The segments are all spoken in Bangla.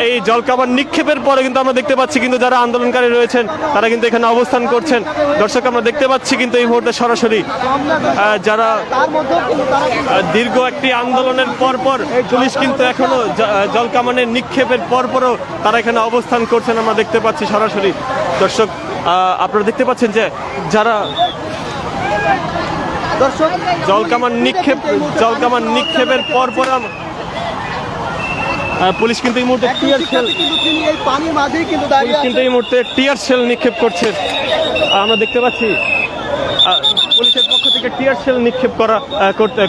এই জলকামান নিক্ষেপের পরে কিন্তু আমরা দেখতে পাচ্ছি কিন্তু যারা আন্দোলনকারী রয়েছেন তারা কিন্তু এখানে অবস্থান করছেন। দর্শক আমরা দেখতে পাচ্ছি কিন্তু এই মুহূর্তে সরাসরি যারা দীর্ঘ একটি আন্দোলনের পর পুলিশ কিন্তু এখনো জলকামানের নিক্ষেপের পরও তারা এখানে অবস্থান করছেন আমরা দেখতে পাচ্ছি সরাসরি। দর্শক আপনারা দেখতে পাচ্ছেন যে যারা জলকামান নিক্ষেপের পর পুলিশ কিন্তু এই মুহূর্তে টিয়ার শেল নিক্ষেপ করছে। আমরা দেখতে পাচ্ছি পুলিশের পক্ষ থেকে টিয়ার শেল নিক্ষেপ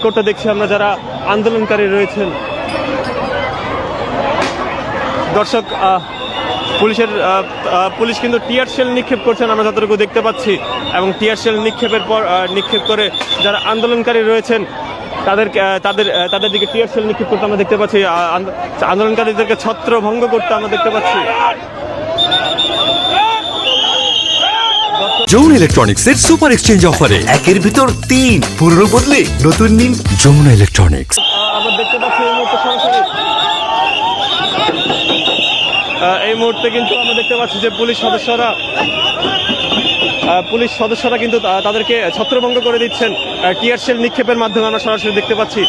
করতে দেখছি আমরা যারা আন্দোলনকারী রয়েছেন। দর্শক পুলিশ কিন্তু টিয়ার শেল নিক্ষেপ করছেন আমরা যতটুকু দেখতে পাচ্ছি, এবং টিয়ার শেল নিক্ষেপ করে যারা আন্দোলনকারী রয়েছেন তাদের দিকে টিয়ার শেল নিক্ষেপ করতে আমরা দেখতে পাচ্ছি। আন্দোলনকারীদেরকে ছত্রভঙ্গ করতে আমরা দেখতে পাচ্ছি। যমুনা ইলেকট্রনিক্সের সুপার এক্সচেঞ্জ অফারে একের ভিতর 3 পুরনো বদলে নতুন নিন যমুনা ইলেকট্রনিক্স। আমরা দেখতে পাচ্ছি এই মুহূর্তে কিন্তু আমরা দেখতে পাচ্ছি যে পুলিশ সদস্যরা কিন্তু তাদেরকে ছত্রভঙ্গ করে দিচ্ছেন টিয়ার শেল নিক্ষেপের মাধ্যমে আমরা সরাসরি দেখতে পাচ্ছি।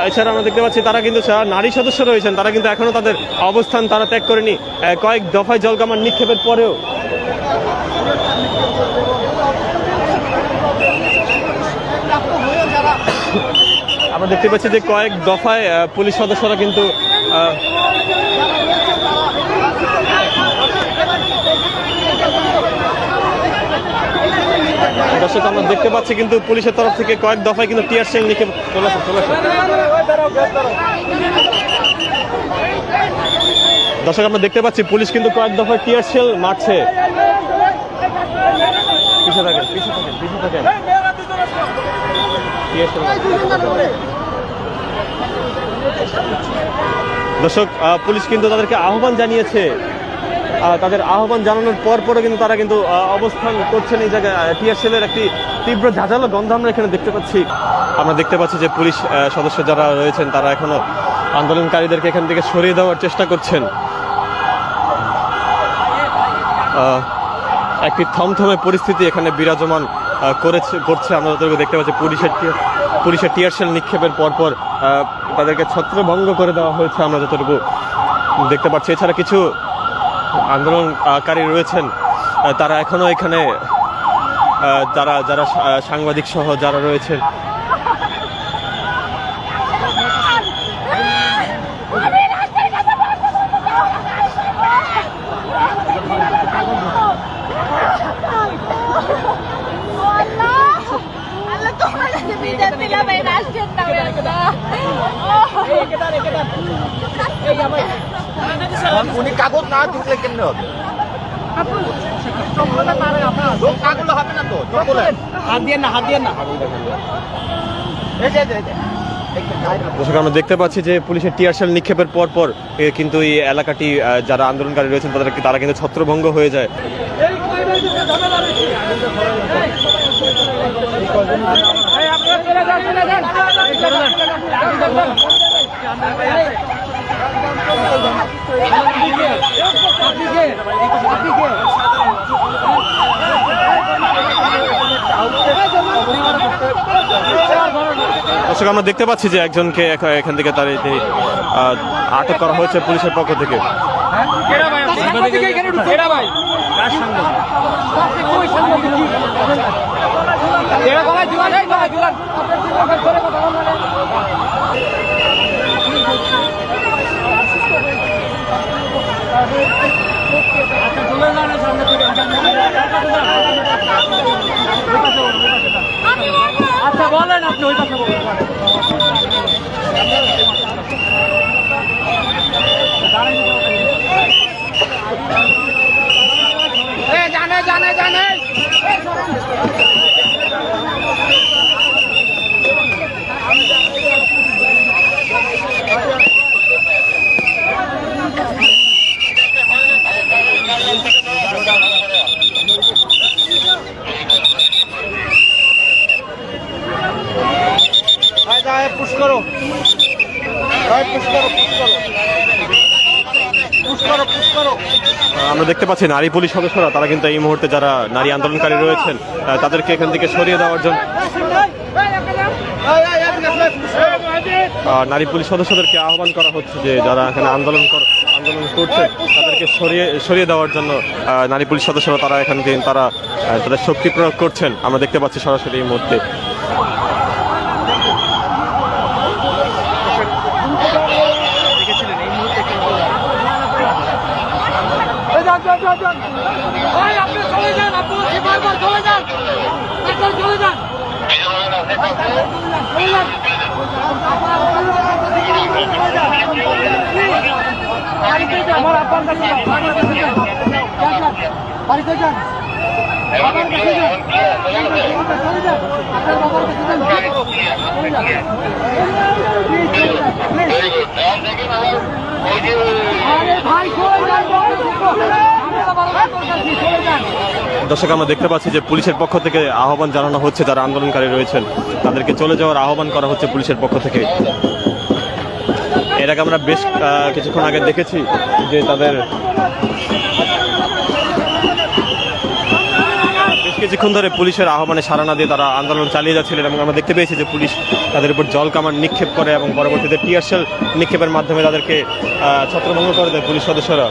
এছাড়া আমরা দেখতে পাচ্ছি তারা কিন্তু নারী সদস্য রয়েছেন, তারা কিন্তু এখনো তাদের অবস্থান তারা ত্যাগ করেনি কয়েক দফায় জলকামান নিক্ষেপের পরেও। আমরা দেখতে পাচ্ছি যে কয়েক দফায় পুলিশ সদস্যরা কিন্তু দর্শক আমরা দেখতে পাচ্ছি কিন্তু পুলিশের তরফ থেকে কয়েক দফায় কিন্তু টিয়ার শেল নিক্ষেপ চলেছে। দর্শক আমরা দেখতে পাচ্ছি পুলিশ কিন্তু কয়েক দফায় টিয়ার শেল মারছে। পিছিয়ে থাকেন। দর্শক পুলিশ কিন্তু তাদেরকে আহ্বান জানিয়েছে, তাদের আহ্বান জানানোর পরও কিন্তু তারা কিন্তু অবস্থান করছেন এই জায়গায়। টিয়ার শেলের একটি তীব্র ঝাঁঝালো গন্ধ আমরা এখানে দেখতে পাচ্ছি। আমরা দেখতে পাচ্ছি যে পুলিশ সদস্য যারা রয়েছেন তারা এখনো আন্দোলনকারীদেরকে এখান থেকে সরিয়ে দেওয়ার চেষ্টা করছেন। একটি থমথমে পরিস্থিতি এখানে বিরাজমান করছে আমরা যতটুকু দেখতে পাচ্ছি। পুলিশের টিয়ার শেল নিক্ষেপের পর তাদেরকে ছত্রভঙ্গ করে দেওয়া হয়েছে আমরা যতটুকু দেখতে পাচ্ছি। এছাড়া কিছু আন্দোলনকারী রয়েছেন তারা এখনো এখানে যারা সাংবাদিক সহ যারা রয়েছেন উনি কাগজ না ঢুকলে কেমনে হবে? হবে না তো, হাত দিয়ে না। দর্শক আমরা দেখতে পাচ্ছি যে পুলিশের টিয়ার শেল নিক্ষেপের পর কিন্তু এই এলাকাটি যারা আন্দোলনকারী রয়েছেন তারা কিন্তু ছত্রভঙ্গ হয়ে যায়। দর্শক আমরা দেখতে পাচ্ছি যে একজনকে এখান থেকে তার আটক করা হয়েছে পুলিশের পক্ষ থেকে। আচ্ছা বলেন আপনি ওই কথা বলেন। জানে পুশ করো। আমরা দেখতে পাচ্ছি নারী পুলিশ সদস্যরা তারা কিন্তু এই মুহূর্তে যারা নারী আন্দোলনকারী রয়েছেন তাদেরকে এখান থেকে সরিয়ে দেওয়ার জন্য নারী পুলিশ সদস্যদেরকে আহ্বান করা হচ্ছে যে যারা এখানে আন্দোলন করছে তাদেরকে সরিয়ে দেওয়ার জন্য নারী পুলিশ সদস্যরা তারা এখান থেকে তারা তাদের শক্তি প্রয়োগ করছেন আমরা দেখতে পাচ্ছি সরাসরি এই মুহূর্তে। ভাই আপনি চলে যান, আপনি বারবার চলে যান, একবার চলে যান, চলে যান। বাড়িতে যান, আমার আব্বার কাছে যান, বাবার কাছে যান, বাড়িতে যান, বাবার কাছে যান, চলে যান, আপনার বাবার কাছে যান, চলে যান, আরে ভাই চলে যান, চলে যান। দর্শক আমরা দেখতে পাচ্ছি যে পুলিশের পক্ষ থেকে আহ্বান জানানো হচ্ছে যারা আন্দোলনকারী রয়েছেন তাদেরকে চলে যাওয়ার আহ্বান করা হচ্ছে পুলিশের পক্ষ থেকে। এর আগে আমরা বেশ কিছুক্ষণ আগে দেখেছি যে তাদের বেশ কিছুক্ষণ ধরে পুলিশের আহ্বানে সাড়া না দিয়ে তারা আন্দোলন চালিয়ে যাচ্ছিলেন এবং আমরা দেখতে পেয়েছি যে পুলিশ তাদের উপর জল কামান নিক্ষেপ করে এবং পরবর্তীতে টিয়ার শেল নিক্ষেপের মাধ্যমে তাদেরকে ছত্রভঙ্গ করে দেয় পুলিশ সদস্যরা।